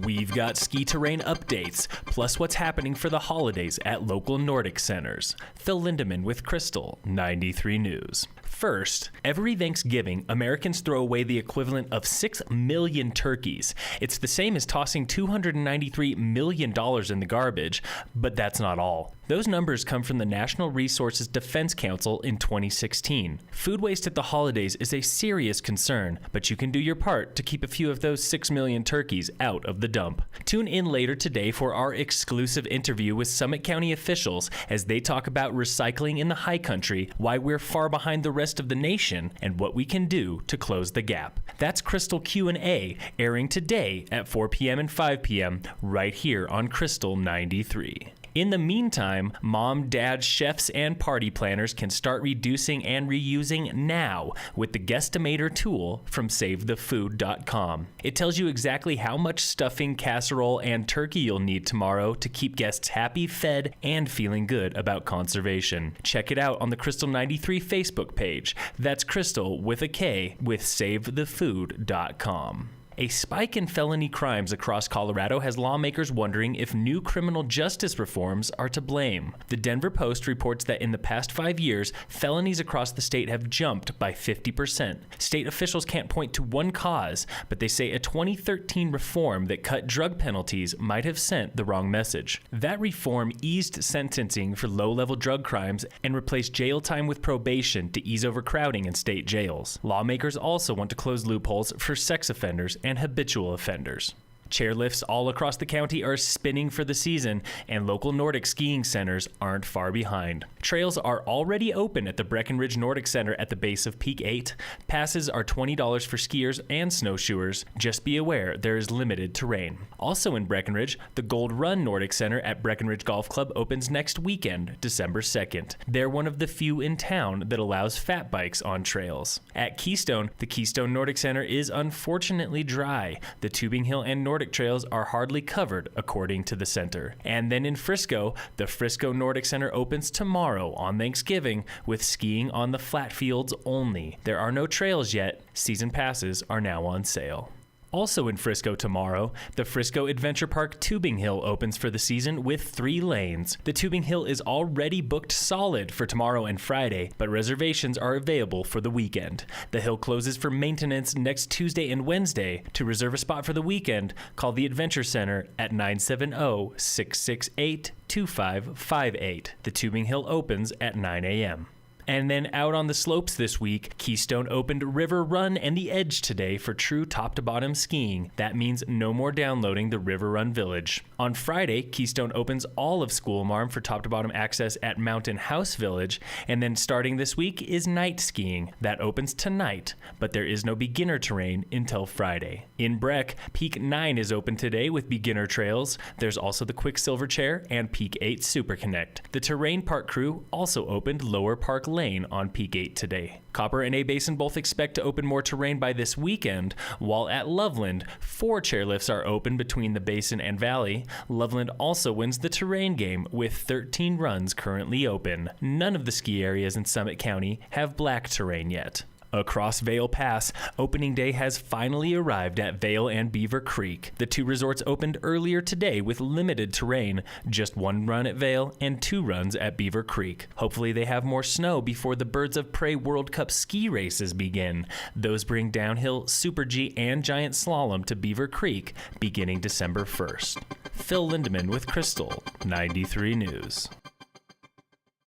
We've got ski terrain updates, plus what's happening for the holidays at local Nordic centers. Phil Lindeman with Krystal, 93 News. First, every Thanksgiving, Americans throw away the equivalent of 6 million turkeys. It's the same as tossing $293 million in the garbage, but that's not all. Those numbers come from the National Resources Defense Council in 2016. Food waste at the holidays is a serious concern, but you can do your part to keep a few of those 6 million turkeys out of the dump. Tune in later today for our exclusive interview with Summit County officials as they talk about recycling in the high country, why we're far behind the rest of the nation, and what we can do to close the gap. That's Krystal Q&A, airing today at 4 p.m. and 5 p.m. right here on Krystal 93. In the meantime, mom, dad, chefs, and party planners can start reducing and reusing now with the Guestimator tool from SaveTheFood.com. It tells you exactly how much stuffing, casserole, and turkey you'll need tomorrow to keep guests happy, fed, and feeling good about conservation. Check it out on the Krystal 93 Facebook page. That's Krystal with a K with SaveTheFood.com. A spike in felony crimes across Colorado has lawmakers wondering if new criminal justice reforms are to blame. The Denver Post reports that in the past 5 years, felonies across the state have jumped by 50%. State officials can't point to one cause, but they say a 2013 reform that cut drug penalties might have sent the wrong message. That reform eased sentencing for low-level drug crimes and replaced jail time with probation to ease overcrowding in state jails. Lawmakers also want to close loopholes for sex offenders and habitual offenders. Chairlifts all across the county are spinning for the season, and local Nordic skiing centers aren't far behind. Trails are already open at the Breckenridge Nordic Center at the base of Peak 8. Passes are $20 for skiers and snowshoers. Just be aware there is limited terrain. Also in Breckenridge, the Gold Run Nordic Center at Breckenridge Golf Club opens next weekend, December 2nd. They're one of the few in town that allows fat bikes on trails. At Keystone, the Keystone Nordic Center is unfortunately dry. The Tubing Hill and Nordic trails are hardly covered, according to the center. And then in Frisco, the Frisco Nordic Center opens tomorrow on Thanksgiving with skiing on the flat fields only. There are no trails yet. Season passes are now on sale. Also in Frisco tomorrow, the Frisco Adventure Park Tubing Hill opens for the season with 3 lanes. The Tubing Hill is already booked solid for tomorrow and Friday, but reservations are available for the weekend. The hill closes for maintenance next Tuesday and Wednesday. To reserve a spot for the weekend, call the Adventure Center at 970-668-2558. The Tubing Hill opens at 9 a.m. And then out on the slopes this week, Keystone opened River Run and the Edge today for true top-to-bottom skiing. That means no more downloading the River Run Village. On Friday, Keystone opens all of Schoolmarm for top-to-bottom access at Mountain House Village. And then starting this week is night skiing. That opens tonight, but there is no beginner terrain until Friday. In Breck, Peak 9 is open today with beginner trails. There's also the Quicksilver Chair and Peak 8 Super Connect. The Terrain Park crew also opened Lower Park Lane on Peak 8 today. Copper and A-Basin both expect to open more terrain by this weekend, while at Loveland, 4 chairlifts are open between the Basin and Valley. Loveland also wins the terrain game with 13 runs currently open. None of the ski areas in Summit County have black terrain yet. Across Vail Pass, opening day has finally arrived at Vail and Beaver Creek. The 2 resorts opened earlier today with limited terrain, just 1 run at Vail and 2 runs at Beaver Creek. Hopefully they have more snow before the Birds of Prey World Cup ski races begin. Those bring downhill, Super G, and Giant Slalom to Beaver Creek beginning December 1st. Phil Lindeman with Krystal, 93 News.